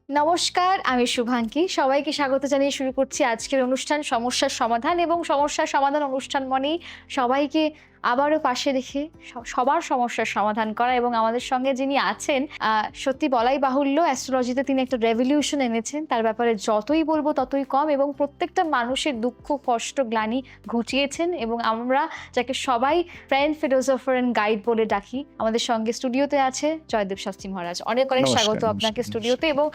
নমস্কার, আমি শুভাঙ্কি। সবাইকে স্বাগত জানিয়ে শুরু করছি আজকের অনুষ্ঠান সমস্যার সমাধান এবং সমস্যার সমাধান অনুষ্ঠান মানেই সবাইকে আবারও পাশে রেখে সবার সমস্যার সমাধান করা এবং আমাদের সঙ্গে যিনি আছেন সত্যি বলাই বাহুল্য অ্যাস্ট্রোলজিতে তিনি একটা রেভলিউশন এনেছেন। তার ব্যাপারে যতই বলবো ততই কম এবং প্রত্যেকটা মানুষের দুঃখ, কষ্ট, গ্লানি ঘুচিয়েছেন এবং আমরা যাকে সবাই ফ্রেন্ড, ফিলোসোফার অ্যান্ড গাইড বলে ডাকি। আমাদের সঙ্গে স্টুডিওতে আছে জয়দেব শাস্ত্রী মহারাজ। অনেক স্বাগত আপনাকে স্টুডিওতে এবং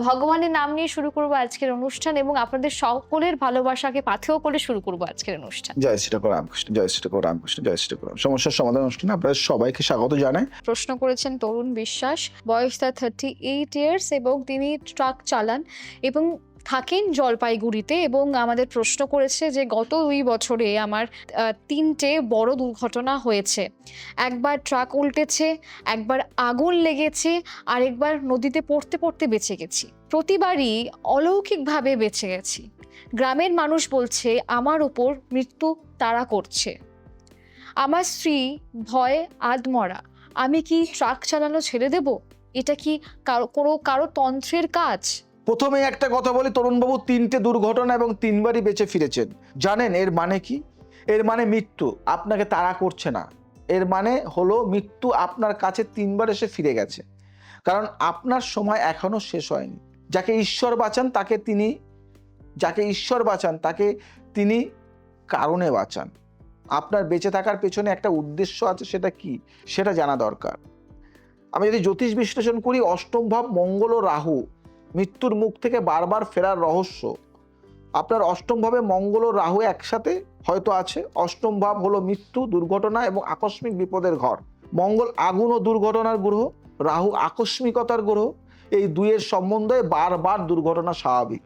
ভগবানের নাম নিয়ে শুরু করবো আজকের অনুষ্ঠান এবং আপনাদের সকলের ভালোবাসাকে পাথেয় করে শুরু করবো আজকের অনুষ্ঠান। জয় শ্রীরাম রামকৃষ্ণ, জয় শ্রীরাম রামকৃষ্ণ, জয় শ্রীরাম। সমস্যার সমাধান অনুষ্ঠানে আপনাদের সবাইকে স্বাগত জানাই। প্রশ্ন করেছেন তরুণ বিশ্বাস, বয়স তার 38 ইয়ার্স এবং তিনি ট্রাক চালান এবং থাকেন জলপাইগুড়িতে এবং আমাদের প্রশ্ন করেছে যে গত 2 বছরে আমার 3টে বড় দুর্ঘটনা হয়েছে। একবার ট্রাক উল্টেছে, একবার আগুন লেগেছে, আরেকবার নদীতে পড়তে পড়তে বেঁচে গেছি। প্রতিবারই অলৌকিকভাবে বেঁচে গেছি। গ্রামের মানুষ বলছে আমার উপর মৃত্যু তাড়া করছে। আমার স্ত্রী ভয়ে আধমরা। আমি কি ট্রাক চালানো ছেড়ে দেব? এটা কি কারো তন্ত্রের কাজ? প্রথমে একটা কথা বলি, তরুণবাবু 3টে দুর্ঘটনা এবং 3বারই বেঁচে ফিরেছেন। জানেন এর মানে কি? এর মানে মৃত্যু আপনাকে তাড়া করছে না। এর মানে হলো মৃত্যু আপনার কাছে 3বার এসে ফিরে গেছে। কারণ আপনার সময় এখনো শেষ হয়নি। যাকে ঈশ্বর বাঁচান তাকে তিনি কারণে বাঁচান। আপনার বেঁচে থাকার পেছনে একটা উদ্দেশ্য আছে, সেটা কি সেটা জানা দরকার। আমি যদি জ্যোতিষ বিশ্লেষণ করি, অষ্টম ভাব মঙ্গল ও রাহু মৃত্যুর মুখ থেকে বারবার ফেরার রহস্য। আপনার অষ্টম ভাবে মঙ্গল ও রাহু একসাথে হয়তো আছে। অষ্টম ভাব হলো মৃত্যু, দুর্ঘটনা এবং আকস্মিক বিপদের ঘর। মঙ্গল আগুন ও দুর্ঘটনার গ্রহ, রাহু আকস্মিকতার গ্রহ। এই দুইয়ের সম্বন্ধে বারবার দুর্ঘটনা স্বাভাবিক।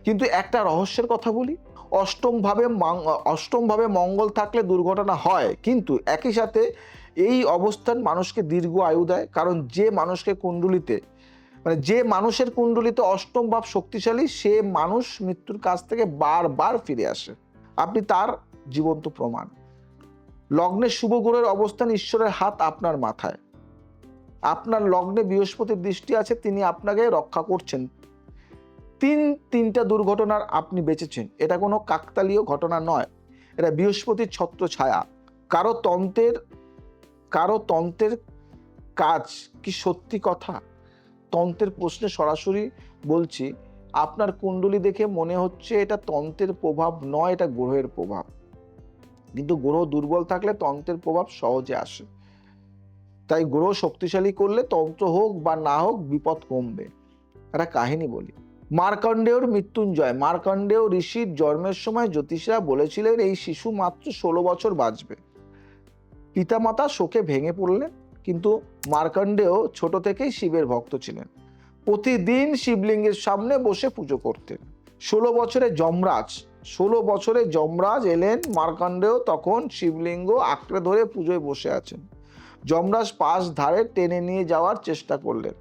কিন্তু একটা রহস্যের কথা বলি, অষ্টম ভাবে মঙ্গল থাকলে দুর্ঘটনা হয়, কিন্তু একই সাথে এই অবস্থান মানুষকে দীর্ঘ আয়ু দেয়। কারণ যে মানুষের কুণ্ডলিতে অষ্টম ভাব শক্তিশালী, সে মানুষ মৃত্যুর কাছ থেকে বারবার ফিরে আসে। আপনি তার জীবন্ত প্রমাণ। লগ্নে শুভ গ্রহের অবস্থান, ঈশ্বরের হাত আপনার মাথায়। আপনার লগ্নে বৃহস্পতির দৃষ্টি আছে, তিনি আপনাকে রক্ষা করছেন। তিনটা দুর্ঘটনার আপনি বেঁচেছেন। এটা কোনো কাকতালীয় ঘটনা নয়, এটা বৃহস্পতির ছত্র ছায়া। কারো তন্ত্রের কাজ কি সত্যি কথা? তন্ত্রের প্রশ্নে সরাসরি বলছি, আপনার কুণ্ডলী দেখে মনে হচ্ছে এটা তন্ত্রের প্রভাব নয়, এটা গ্রহের প্রভাব। কিন্তু গ্রহ দুর্বল থাকলে তন্ত্রের প্রভাব সহজে আসে। তাই গ্রহ শক্তিশালী করলে তন্ত্র হোক বা না হোক বিপদ কমবে। একটা কাহিনী বলি। মার্কণ্ডেয়র মৃত্যুঞ্জয়। মার্কণ্ডেয় ঋষির জন্মের সময় জ্যোতিষীরা বলেছিলেন এই শিশু মাত্র 16 বছর বাঁচবে। পিতামাতা শোকে ভেঙে পড়লেন, কিন্তু মার্কণ্ডেয় ছোট থেকেই শিবের ভক্ত ছিলেন। প্রতিদিন শিবলিঙ্গের সামনে বসে পুজো করতেন। 16 বছরে যমরাজ এলেন। মার্কণ্ডেয় তখন শিবলিঙ্গ আঁকড়ে ধরে পুজোয় বসে আছেন। যমরাজ পাশ ধারে টেনে নিয়ে যাওয়ার চেষ্টা করলেন,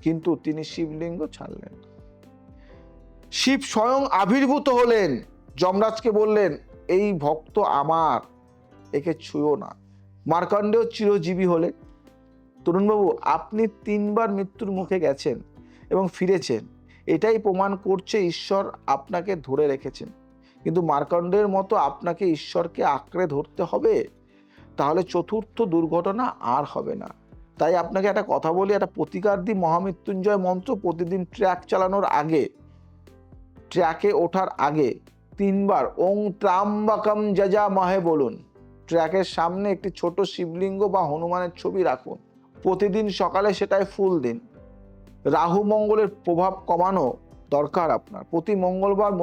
কিন্তু তিনি শিবলিঙ্গ ছাড়লেন। শিব স্বয়ং আবির্ভূত হলেন, যমরাজকে বললেন এই ভক্ত আমার, একে ছুঁয়ো না। মার্কণ্ডেয় চিরজীবী হলেন। তরুণবাবু, আপনি 3বার মৃত্যুর মুখে গেছেন এবং ফিরেছেন। এটাই প্রমাণ করছে ঈশ্বর আপনাকে ধরে রেখেছেন। কিন্তু মার্কণ্ডেয়ের মতো আপনাকে ঈশ্বরকে আঁকড়ে ধরতে হবে, তাহলে চতুর্থ দুর্ঘটনা আর হবে না। তাই আপনাকে একটা কথা বলি, একটা প্রতিকার দিই। মহামৃত্যুঞ্জয় মন্ত্র প্রতিদিন ট্র্যাকে ওঠার আগে 3বার ওং ত্রাম্বাকম যজামহে বলুন। ট্র্যাকের সামনে একটি ছোট শিবলিঙ্গ বা হনুমানের ছবি রাখুন। প্রতিদিন সকালে সেটায় ফুল দিন। রাহু মঙ্গলের প্রভাব কমানো দরকার আপনার। প্রতি মঙ্গলবার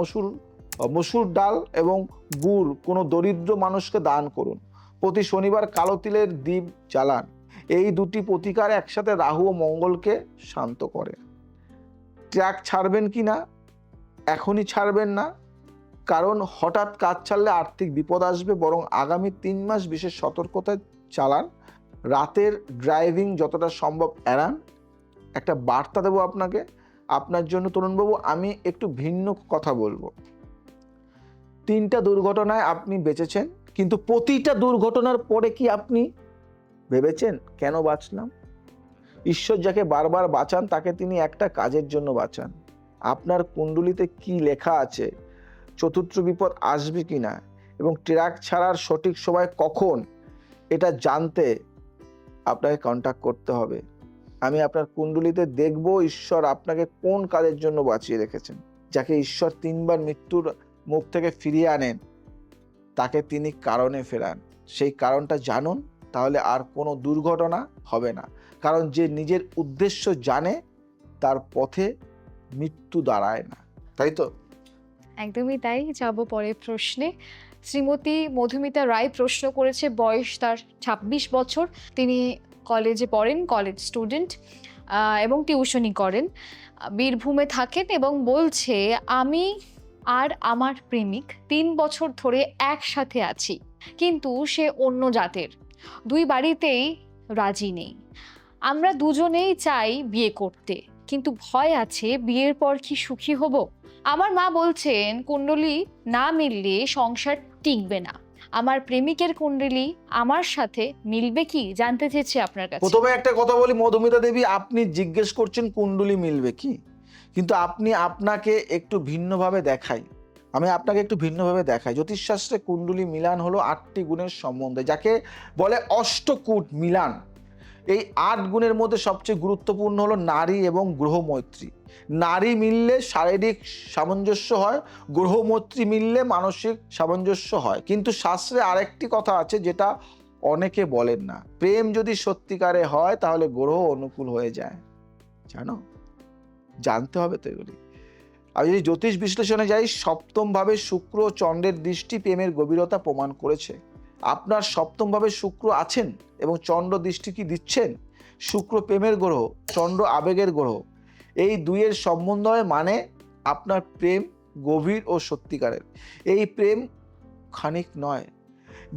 মসুর ডাল এবং গুড় কোনো দরিদ্র মানুষকে দান করুন। প্রতি শনিবার কালো তিলের দীপ জ্বালান। এই দুটি প্রতিকার একসাথে রাহু ও মঙ্গলকে শান্ত করে। ট্র্যাক ছাড়বেন কি না? এখনই ছাড়বেন না, কারণ হঠাৎ কাজ ছাড়লে আর্থিক বিপদ আসবে। বরং আগামী 3 মাস বিশেষ সতর্কতায় চালান। রাতের ড্রাইভিং যতটা সম্ভব এড়ান। একটা বার্তা দেবো আপনার জন্য তরুণবাবু, আমি একটু ভিন্ন কথা বলবো। 3টা দুর্ঘটনায় আপনি বেঁচেছেন, কিন্তু প্রতিটা দুর্ঘটনার পরে কি আপনি ভেবেছেন কেন বাঁচলাম? ঈশ্বর যাকে বারবার বাঁচান তাকে তিনি একটা কাজের জন্য বাঁচান। আপনার কুণ্ডলিতে কি লেখা আছে, চতুর্থ বিপদ আসবে কিনা এবং ট্র্যাক ছাড়ার সঠিক সময় কখন, এটা জানতে আপনাকে কন্ট্যাক্ট করতে হবে। আমি আপনার কুণ্ডলিতে দেখব ঈশ্বর আপনাকে কোন কাজের জন্য বাঁচিয়ে রেখেছেন। যাকে ঈশ্বর 3বার মৃত্যুর মুখ থেকে ফিরিয়ে আনেন তাকে তিনি কারণে ফেরান। সেই কারণটা জানুন, তাহলে আর কোনো দুর্ঘটনা হবে না। কারণ যে নিজের উদ্দেশ্য জানে তার পথে মৃত্যু দাঁড়ায় না, তাই তো? একদমই তাই। যাব পরের প্রশ্নে। শ্রীমতী মধুমিতা রায় প্রশ্ন করেছে, বয়স তার 26 বছর। তিনি কলেজে পড়েন, কলেজ স্টুডেন্ট এবং টিউশনি করেন। বীরভূমে থাকেন এবং বলছে, আমি আর আমার প্রেমিক 3 বছর ধরে একসাথে আছি, কিন্তু সে অন্য জাতের। 2 বাড়িতেই রাজি নেই। আমরা দুজনেই চাই বিয়ে করতে, কিন্তু ভয় আছে বিয়ের পর কি সুখী হব। আমার মা বলছেন কুণ্ডলী না মিললে সংসার টিকবে না। আমার প্রেমিকের কুণ্ডলী আমার সাথে মিলবে কি জানতে চেয়েছি আপনার কাছে। প্রথমে একটা কথা বলি মধুমিতা দেবী, আপনি জিজ্ঞেস করছেন কুণ্ডলী মিলবে কি, কিন্তু আপনাকে একটু ভিন্নভাবে দেখাই। আমি আপনাকে একটু ভিন্নভাবে দেখাই। জ্যোতিষশাস্ত্রে কুণ্ডলী মিলান হলো 8টি গুণের সম্বন্ধে, যাকে বলে অষ্টকূট মিলান। এই 8 গুণের মধ্যে সবচেয়ে গুরুত্বপূর্ণ হলো নারী এবং গ্রহ মৈত্রী। নারী মিললে শারীরিক সামঞ্জস্য হয়, গ্রহ মৈত্রী মিললে মানসিক সামঞ্জস্য হয়। কিন্তু শাস্ত্রে আরেকটি কথা আছে যেটা অনেকে বলেন না, প্রেম যদি সত্যিকারে হয় তাহলে গ্রহ অনুকূল হয়ে যায়। জানো, জানতে হবে তো এগুলি। আমি যদি জ্যোতিষ বিশ্লেষণে যাই, 7ম ভাবে শুক্র চন্দ্রের দৃষ্টি প্রেমের গভীরতা প্রমাণ করেছে। আপনার 7ম ভাবে শুক্র আছেন এবং চন্দ্র দৃষ্টি কি দিচ্ছেন। শুক্র প্রেমের গ্রহ, চন্দ্র আবেগের গ্রহ। এই দুইয়ের সমন্বয় মানে আপনার প্রেম গভীর ও সত্যিকারের। এই প্রেম খানিক নয়।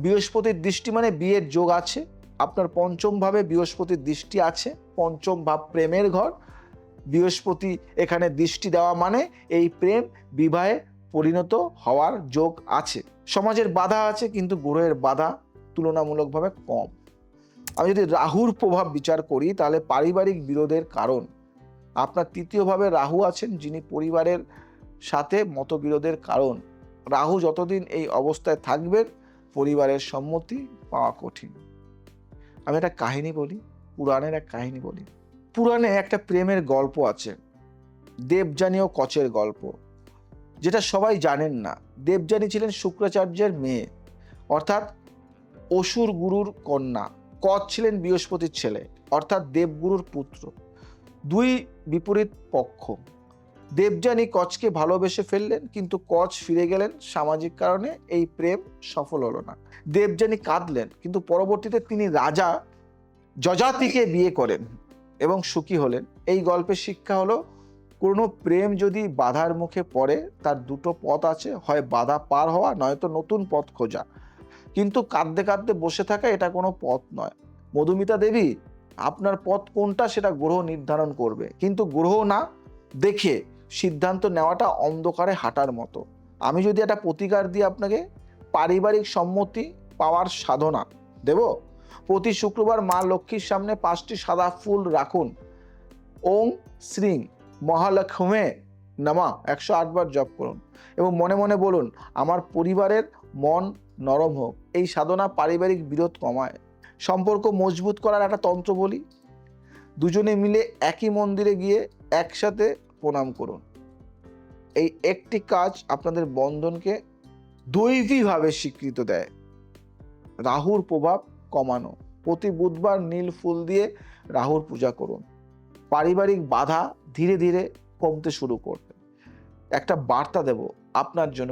বৃহস্পতির দৃষ্টি মানে বিয়ের যোগ আছে। আপনার 5ম ভাবে বৃহস্পতির দৃষ্টি আছে, 5ম ভাব প্রেমের ঘর। বৃহস্পতি এখানে দৃষ্টি দেওয়া মানে এই প্রেম বিবাহে পরিণত হওয়ার যোগ আছে। সমাজের বাধা আছে, কিন্তু গ্রহের বাধা তুলনামূলকভাবে কম। আমি যদি রাহুর প্রভাব বিচার করি তাহলে পারিবারিক বিরোধের কারণ। আপনার 3য় ভাবে রাহু আছেন, যিনি পরিবারের সাথে মতবিরোধের কারণ। রাহু যতদিন এই অবস্থায় থাকবেন পরিবারের সম্মতি পাওয়া কঠিন। আমি একটা কাহিনী বলি, পুরাণের এক কাহিনী বলি। পুরাণে একটা প্রেমের গল্প আছে, দেবযানী ও কচের গল্প, যেটা সবাই জানেন না। দেবযানী ছিলেন শুক্রাচার্যের মেয়ে, অর্থাৎ অসুর গুরুর কন্যা। কচ ছিলেন বৃহস্পতির ছেলে, অর্থাৎ দেবগুরুর পুত্র। 2 বিপরীত পক্ষ। দেবযানী কচকে ভালোবেসে ফেললেন, কিন্তু কচ ফিরে গেলেন। সামাজিক কারণে এই প্রেম সফল হলো না। দেবযানী কাঁদলেন, কিন্তু পরবর্তীতে তিনি রাজা যযাতিকে বিয়ে করেন এবং সুখী হলেন। এই গল্পের শিক্ষা হলো, কোনো প্রেম যদি বাধার মুখে পড়ে তার 2টো পথ আছে, হয় বাধা পার হওয়া, নয়তো নতুন পথ খোঁজা। কিন্তু কাঁদতে কাঁদতে বসে থাকা এটা কোনো পথ নয়। মধুমিতা দেবী, আপনার পথ কোনটা সেটা গ্রহ নির্ধারণ করবে, কিন্তু গ্রহ না দেখে সিদ্ধান্ত নেওয়াটা অন্ধকারে হাঁটার মতো। আমি যদি একটা প্রতিকার দিই আপনাকে, পারিবারিক সম্মতি পাওয়ার সাধনা দেব। প্রতি শুক্রবার মা লক্ষ্মীর সামনে 5টি সাদা ফুল রাখুন। ওং শ্রীং মহালক্ষ্মে নমঃ 108 বার জপ করুন এবং মনে মনে বলুন, আমার পরিবারের মন নরম হোক। এই সাধনা পারিবারিক বিরোধ কমায়। সম্পর্ক মজবুত করার একটা তন্ত্র বলি। দুজনে মিলে একই মন্দিরে গিয়ে একসাথে প্রণাম করুন। এই একটি কাজ আপনাদের বন্ধনকে দৈবীভাবে স্বীকৃত দেয়। রাহুর প্রভাব কমানো। প্রতি বুধবার নীল ফুল দিয়ে রাহুর পূজা করুন। পারিবারিক বাধা ধীরে ধীরে কমতে শুরু করবে। একটা বার্তা দেব আপনার জন্য।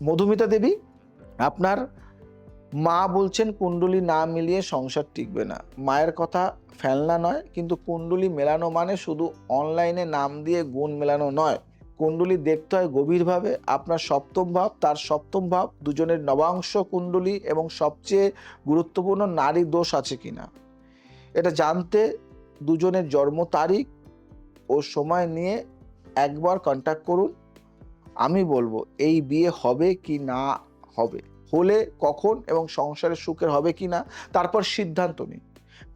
মধুমিতা দেবী, আপনার মা বলছেন কুণ্ডলী না মিলিয়ে সংসার টিকবে না। মায়ের কথা ফেলনা নয়, কিন্তু কুণ্ডলী মেলানো মানে শুধু অনলাইনে নাম দিয়ে গুণ মেলানো নয়। কুণ্ডলী দেখতে হয় গভীরভাবে। আপনার 7ম ভাব, তার 7ম ভাব, দুজনের নবাংশ কুণ্ডলী এবং সবচেয়ে গুরুত্বপূর্ণ নারী দোষ আছে কিনা এটা জানতে দুজনের জন্ম তারিখ ও সময় নিয়ে একবার কন্ট্যাক্ট করুন। আমি বলবো এই বিয়ে হবে কি না হবে, হলে কখন এবং সংসারের সুখের হবে কি না, তারপর সিদ্ধান্ত নিন।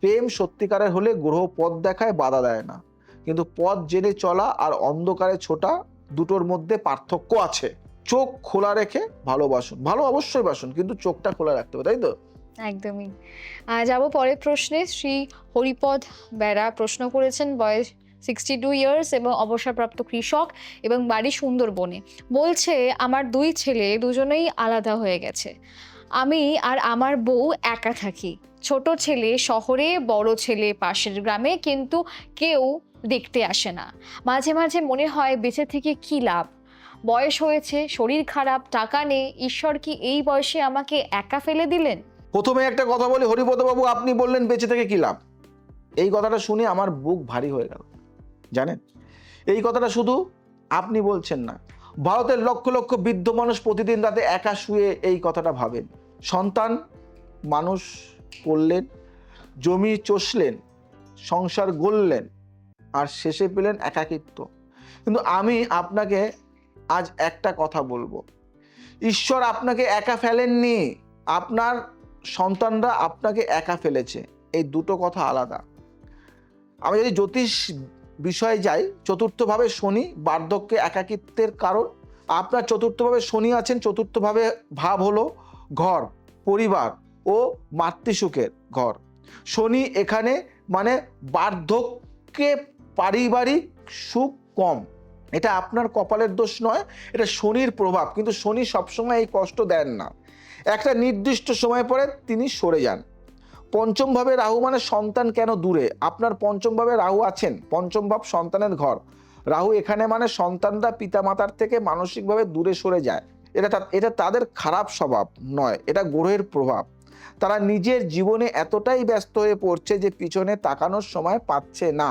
প্রেম সত্যিকারের হলে গ্রহ পথ দেখায়, বাধা দেয় না, কিন্তু পথ জেনে চলা আর অন্ধকারে ছোটা দুটোর মধ্যে পার্থক্য আছে। চোখ খোলা রেখে ভালোবাসুন, ভালো অবশ্যই বাসুন, কিন্তু চোখটা খোলা রাখতে হবে, তাই তো? একদমই। যাব পরের প্রশ্নে। শ্রী হরিপদ বেরা প্রশ্ন করেছেন, বয়স 62 ইয়ার্স এবং অবসরপ্রাপ্ত কৃষক এবং বাড়ি সুন্দরবনে। বলছে, আমার 2 ছেলে দুজনেই আলাদা হয়ে গেছে। আমি আর আমার বউ একা থাকি। ছোট ছেলে শহরে, বড় ছেলে পাশের গ্রামে, কিন্তু কেউ দেখতে আসে না। মাঝে মাঝে মনে হয় বেঁচে থেকে কি লাভ? বয়স হয়েছে, শরীর খারাপ, টাকা নেই। ঈশ্বর কি এই বয়সে আমাকে একা ফেলে দিলেন? প্রথমে একটা কথা বলি, হরিপদ বাবু, আপনি বললেন বেঁচে থেকে কি লাভ। এই কথাটা শুনে আমার বুক ভারী হয়ে গেল। জানেন, এই কথাটা শুধু আপনি বলছেন না, ভারতের লক্ষ লক্ষ বৃদ্ধ মানুষ প্রতিদিন রাতে একা শুয়ে এই কথাটা ভাবেন। সন্তান মানুষ করলেন, জমি চষলেন, সংসার গড়লেন, আর শেষে পেলেন একাকিত্ব। কিন্তু আমি আপনাকে আজ একটা কথা বলবো, ঈশ্বর আপনাকে একা ফেলেননি, আপনার সন্তানরা আপনাকে একা ফেলেছে। এই দুটো কথা আলাদা। আমি যদি জ্যোতিষ বিষয়ে যাই, চতুর্থভাবে শনি বার্ধক্যে একাকিত্বের কারণ। আপনার চতুর্থভাবে শনি আছেন, চতুর্থভাবে ভাব হলো ঘর, পরিবার ও মাতৃসুখের ঘর। শনি এখানে মানে বার্ধক্যে পারিবারিক সুখ কম। এটা আপনার কপালের দোষ নয়, এটা শনির প্রভাব। কিন্তু শনি সবসময় এই কষ্ট দেন না, একটা নির্দিষ্ট সময় পরে তিনি সরে যান। পঞ্চম ভাবে রাহু মানে সন্তান কেন দূরে? আপনার পঞ্চম ভাবে রাহু আছেন, পঞ্চম ভাব সন্তানের ঘর। রাহু এখানে মানে সন্তানরা পিতামাতার থেকে মানসিকভাবে দূরে সরে যায়। এটা তাদের খারাপ স্বভাব নয়, এটা গ্রহের প্রভাব। তারা নিজের জীবনে এতটাই ব্যস্ত হয়ে পড়ছে যে পিছনে তাকানোর সময় পাচ্ছে না।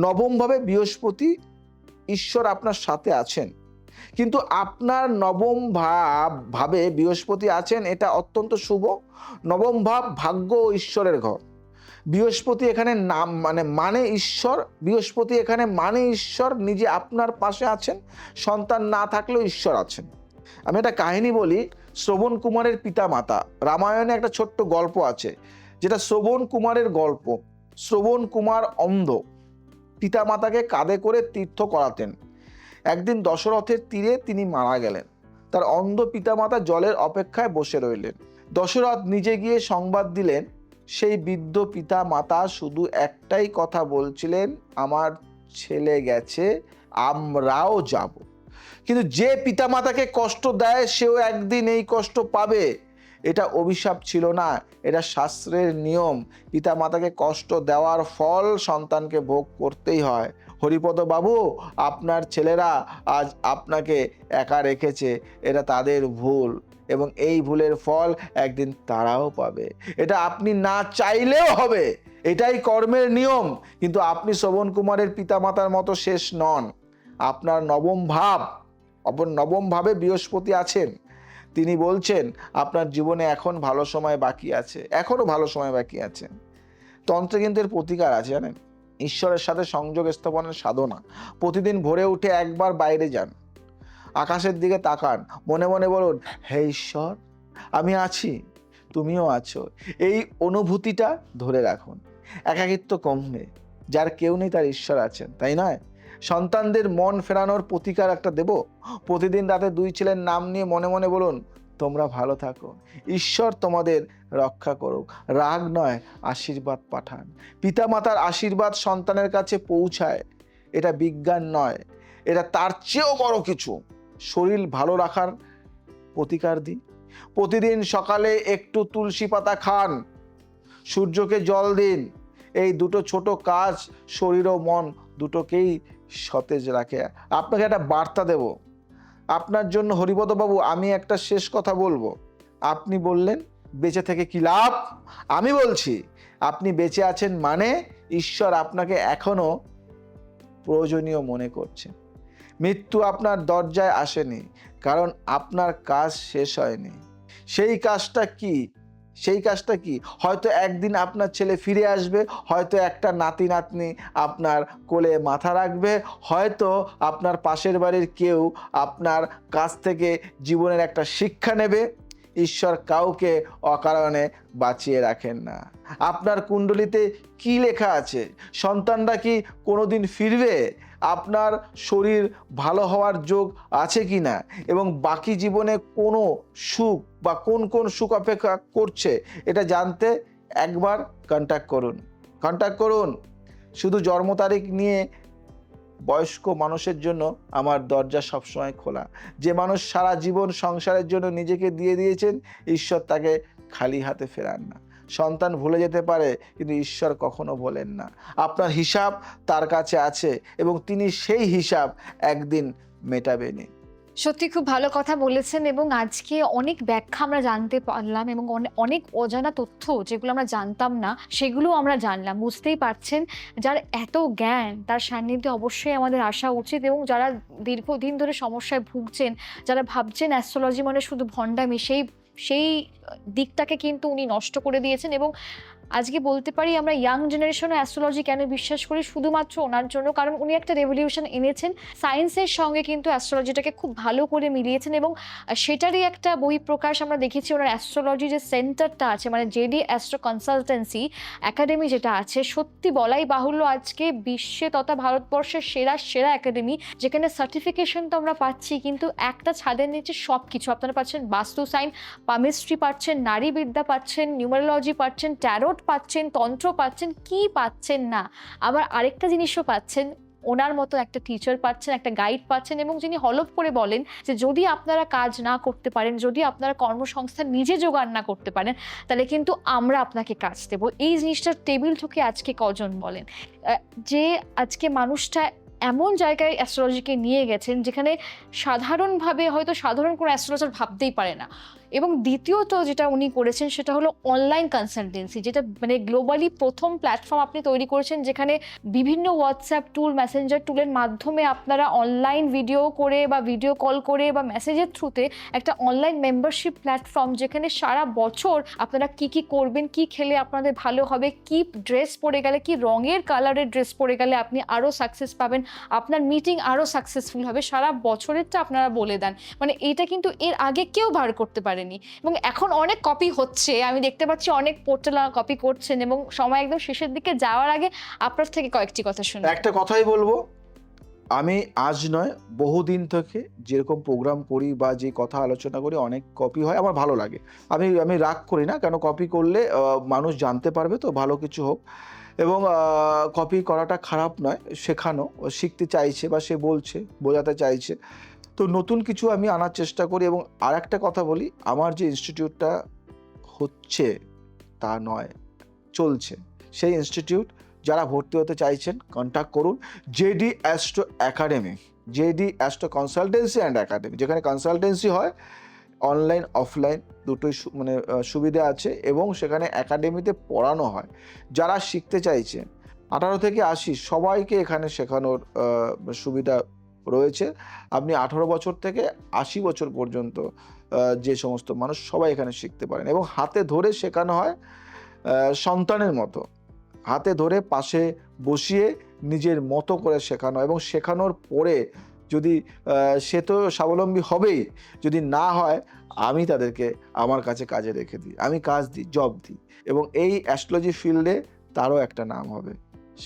নবম ভাবে বৃহস্পতি, ঈশ্বর আপনার সাথে আছেন, কিন্তু আপনার নবম ভাবে বৃহস্পতি আছেন, এটা অত্যন্ত শুভ। নবম ভাব ভাগ্য ও ঈশ্বরের ঘর। বৃহস্পতি এখানে নাম মানে ঈশ্বর, বৃহস্পতি এখানে মানে ঈশ্বর নিজে আপনার পাশে আছেন। সন্তান না থাকলেও ঈশ্বর আছেন। আমি একটা কাহিনী বলি, শ্রবণ কুমারের পিতা মাতা। রামায়ণে একটা ছোট্ট গল্প আছে, যেটা শ্রবণ কুমারের গল্প। শ্রবণ কুমার অন্ধ, পিতা মাতাকে কাঁধে করে তীর্থ করাতেন। একদিন দশরথের তীরে তিনি মারা গেলেন। তার অন্ধ পিতামাতা জলের অপেক্ষায় বসে রইলেন। দশরথ নিজে গিয়ে সংবাদ দিলেন। সেই বৃদ্ধ পিতা মাতা শুধু একটাই কথা বলছিলেন, আমার ছেলে গেছে, আমরাও যাব। কিন্তু যে পিতামাতাকে কষ্ট দেয় সেও একদিন এই কষ্ট পাবে। এটা অভিশাপ ছিল না, এটা শাস্ত্রের নিয়ম। পিতামাতাকে কষ্ট দেওয়ার ফল সন্তানকে ভোগ করতেই হয়। হরিপদ বাবু, আপনার ছেলেরা আজ আপনাকে একা রেখেছে, এটা তাদের ভুল, এবং এই ভুলের ফল একদিন তারাও পাবে। এটা আপনি না চাইলেও হবে, এটাই কর্মের নিয়ম। কিন্তু আপনি শ্রবণ কুমারের পিতামাতার মতো শেষ নন। আপনার নবম ভাবে বৃহস্পতি আছেন, তিনি বলছেন আপনার জীবনে এখন ভালো সময় বাকি আছে, এখনো ভালো সময় বাকি আছে। তন্ত্রে কিন্তু এর প্রতিকার আছে, জানেন। ঈশ্বরের সাথে সংযোগ স্থাপনের সাধনা। প্রতিদিন ভোরে উঠে একবার বাইরে যান, আকাশের দিকে তাকান, মনে মনে বলুন, হে ঈশ্বর, আমি আছি, তুমিও আছো। এই অনুভূতিটা ধরে রাখুন, একাকিত্ব কমবে। যার কেউ নেই তার ঈশ্বর আছেন, তাই নয়? সন্তানদের মন ফেরানোর প্রতিকার একটা দেব। প্রতিদিন রাতে 2 ছেলের নাম নিয়ে মনে মনে বলুন, তোমরা ভালো থাকো, ঈশ্বর তোমাদের রক্ষা করুক। রাগ নয়, আশীর্বাদ পাঠান। পিতামাতার আশীর্বাদ সন্তানের কাছে পৌঁছায়, এটা বিজ্ঞান নয়, এটা তার চেয়েও বড় কিছু। শরীর ভালো রাখার প্রতিকার দিই। প্রতিদিন সকালে একটু তুলসী পাতা খান, সূর্যকে জল দিন। এই দুটো ছোট কাজ শরীর ও মন দুটোকেই সতেজ রাখে। আপনাকে একটা বার্তা দেব আপনার জন্য, হরিপদ বাবু। আমি একটা শেষ কথা বলবো। আপনি বললেন বেঁচে থেকে কি লাভ? আমি বলছি, আপনি বেঁচে আছেন মানে ঈশ্বর আপনাকে এখনো প্রয়োজনীয় মনে করছেন। মৃত্যু আপনার দরজায় আসেনি, কারণ আপনার কাজ শেষ হয়নি। সেই কাজটা কি? হয়তো একদিন আপনার ছেলে ফিরে আসবে, হয়তো একটা নাতি নাতনি আপনার কোলে মাথা রাখবে, হয়তো আপনার পাশের বাড়ির কেউ আপনার কাছ থেকে জীবনের একটা শিক্ষা নেবে। ঈশ্বর কাউকে অকারণে বাঁচিয়ে রাখেন না। আপনার কুণ্ডলিতে কি লেখা আছে? সন্তানরা কি কোনোদিন ফিরবে? আপনার শরীর ভালো হওয়ার যোগ আছে কি না? এবং বাকি জীবনে কোনো সুখ বা কোন কোন সুখ অপেক্ষা করছে এটা জানতে একবার কন্ট্যাক্ট করুন। শুধু জন্ম তারিখ নিয়ে বয়স্ক মানুষের জন্য আমার দরজা সবসময় খোলা। যে মানুষ সারা জীবন সংসারের জন্য নিজেকে দিয়ে দিয়েছেন, ঈশ্বর তাকে খালি হাতে ফেরান না। সন্তান ভুলে যেতে পারে, কিন্তু ঈশ্বর কখনো ভোলেন না। আপনার হিসাব তার কাছে আছে এবং তিনি সেই হিসাব একদিন মেটাবেন। সত্যি খুব ভালো কথা বলেছেন, এবং আজকে অনেক ব্যাখ্যা আমরা জানতে পারলাম এবং অনেক অজানা তথ্য যেগুলো আমরা জানতাম না সেগুলো আমরা জানলাম। বুঝতেই পারছেন, যার এত জ্ঞান তার সান্নিধ্যে অবশ্যই আমাদের আসা উচিত, এবং যারা দীর্ঘদিন ধরে সমস্যায় ভুগছেন, যারা ভাবছেন অ্যাস্ট্রোলজি মানে শুধু ভণ্ডামি, সেই দিকটাকে কিন্তু উনি নষ্ট করে দিয়েছেন। এবং আজকে বলতে পারি আমরা ইয়াং জেনারেশনে অ্যাস্ট্রোলজি কেন বিশ্বাস করি, শুধুমাত্র ওনার জন্য, কারণ উনি একটা রেভলিউশন এনেছেন। সায়েন্সের সঙ্গে কিন্তু অ্যাস্ট্রোলজিটাকে খুব ভালো করে মিলিয়েছেন, এবং সেটারই একটা বহিঃপ্রকাশ আমরা দেখেছি। ওনার অ্যাস্ট্রোলজি যে সেন্টারটা আছে, মানে জেডি অ্যাস্ট্রো কনসালটেন্সি একাডেমি যেটা আছে, সত্যি বলাই বাহুল্য আজকে বিশ্বে তথা ভারতবর্ষের সেরা একাডেমি, যেখানে সার্টিফিকেশন তো আমরা পাচ্ছি, কিন্তু একটা ছাদের নিচে সব কিছু আপনারা পাচ্ছেন। বাস্তু সাইন, পামিস্ট্রি পাচ্ছেন, নারীবিদ্যা পাচ্ছেন, নিউমারোলজি পাচ্ছেন, ট্যারোট পাচ্ছেন, তন্ত্র পাচ্ছেন, কি পাচ্ছেন না? আবার আরেকটা জিনিসও পাচ্ছেন, ওনার মতো একটা টিচার পাচ্ছেন, একটা গাইড পাচ্ছেন, এবং যিনি হলফ করে বলেন যে যদি আপনারা কাজ না করতে পারেন, যদি আপনারা কর্মসংস্থান নিজে জোগাড় না করতে পারেন, তাহলে কিন্তু আমরা আপনাকে কাজ দেবো। এই জিনিসটার টেবিল থেকে আজকে কজন বলেন যে আজকে মানুষটা এমন জায়গায় অ্যাস্ট্রোলজিকে নিয়ে গেছেন যেখানে সাধারণভাবে হয়তো সাধারণ কোনো অ্যাস্ট্রোলজার ভাবতেই পারে না। এবং দ্বিতীয়ত যেটা উনি করেছেন সেটা হলো অনলাইন কনসালটেন্সি, যেটা মানে গ্লোবালি প্রথম প্ল্যাটফর্ম আপনি তৈরি করেছেন, যেখানে বিভিন্ন হোয়াটসঅ্যাপ টুল, মেসেঞ্জার টুলের মাধ্যমে আপনারা অনলাইন ভিডিও করে বা ভিডিও কল করে বা মেসেজের থ্রুতে একটা অনলাইন মেম্বারশিপ প্ল্যাটফর্ম, যেখানে সারা বছর আপনারা কি করবেন, কি খেলে আপনাদের ভালো হবে, কি ড্রেস পরে গেলে, কি রঙের কালারের ড্রেস পরে গেলে আপনি আরও সাকসেস পাবেন, আপনার মিটিং আরও সাকসেসফুল হবে, সারা বছরেরটা আপনারা বলে দেন। মানে এটা কিন্তু এর আগে কেউ বার করতে পারেনি, এবং এখন অনেক কপি হচ্ছে, আমি দেখতে পাচ্ছি অনেক পোর্টাল কপি করছেন, এবং সময় একদম শেষের দিকে যাওয়ার আগে আপনার থেকে কয়েকটি কথা শুনুন। একটা কথাই বলবো, আমি আজ নয় বহুদিন থেকে যেরকম প্রোগ্রাম করি বা যে কথা আলোচনা করি, অনেক কপি হয়, আমার ভালো লাগে। আমি রাগ করি না, কেন কপি করলে মানুষ জানতে পারবে তো ভালো কিছু হোক। এবং কপি করাটা খারাপ নয়, শেখানো, শিখতে চাইছে বা সে বলছে, বোঝাতে চাইছে, তো নতুন কিছু আমি আনার চেষ্টা করি। এবং আর একটা কথা বলি, আমার যে ইনস্টিটিউটটা হচ্ছে তা নয়, চলছে, সেই ইনস্টিটিউট যারা ভর্তি হতে চাইছেন কন্ট্যাক্ট করুন। JD astro academy, JD astro consultancy and academy, যেখানে কনসালটেন্সি হয় অনলাইন অফলাইন দুটোই সুবিধা আছে, এবং সেখানে একাডেমিতে পড়ানো হয়। যারা শিখতে চাইছে 18 থেকে 80 সবাইকে এখানে শেখানোর সুবিধা রয়েছে। আপনি 18 বছর থেকে 80 বছর পর্যন্ত যে সমস্ত মানুষ সবাই এখানে শিখতে পারেন, এবং হাতে ধরে শেখানো হয়, সন্তানের মতো হাতে ধরে পাশে বসিয়ে নিজের মতো করে শেখানো। এবং শেখানোর পরে যদি সে তো স্বাবলম্বী হবেই, যদি না হয় আমি তাদেরকে আমার কাছে কাজে রেখে দিই, আমি কাজ দিই, জব দিই, এবং এই অ্যাস্ট্রোলজি ফিল্ডে তারও একটা নাম হবে।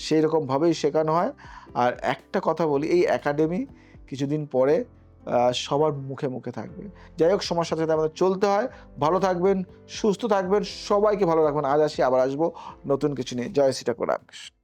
সেই রকমভাবেই শেখানো হয়। আর একটা কথা বলি, এই একাডেমি কিছুদিন পরে সবার মুখে মুখে থাকবে। যাই হোক, সমস্যার সাথে আমাদের চলতে হয়। ভালো থাকবেন, সুস্থ থাকবেন, সবাইকে ভালো রাখবেন। আজ আসি, আবার আসবো নতুন কিছু নিয়ে। জয় শ্রী ঠাকুর রামকৃষ্ণ।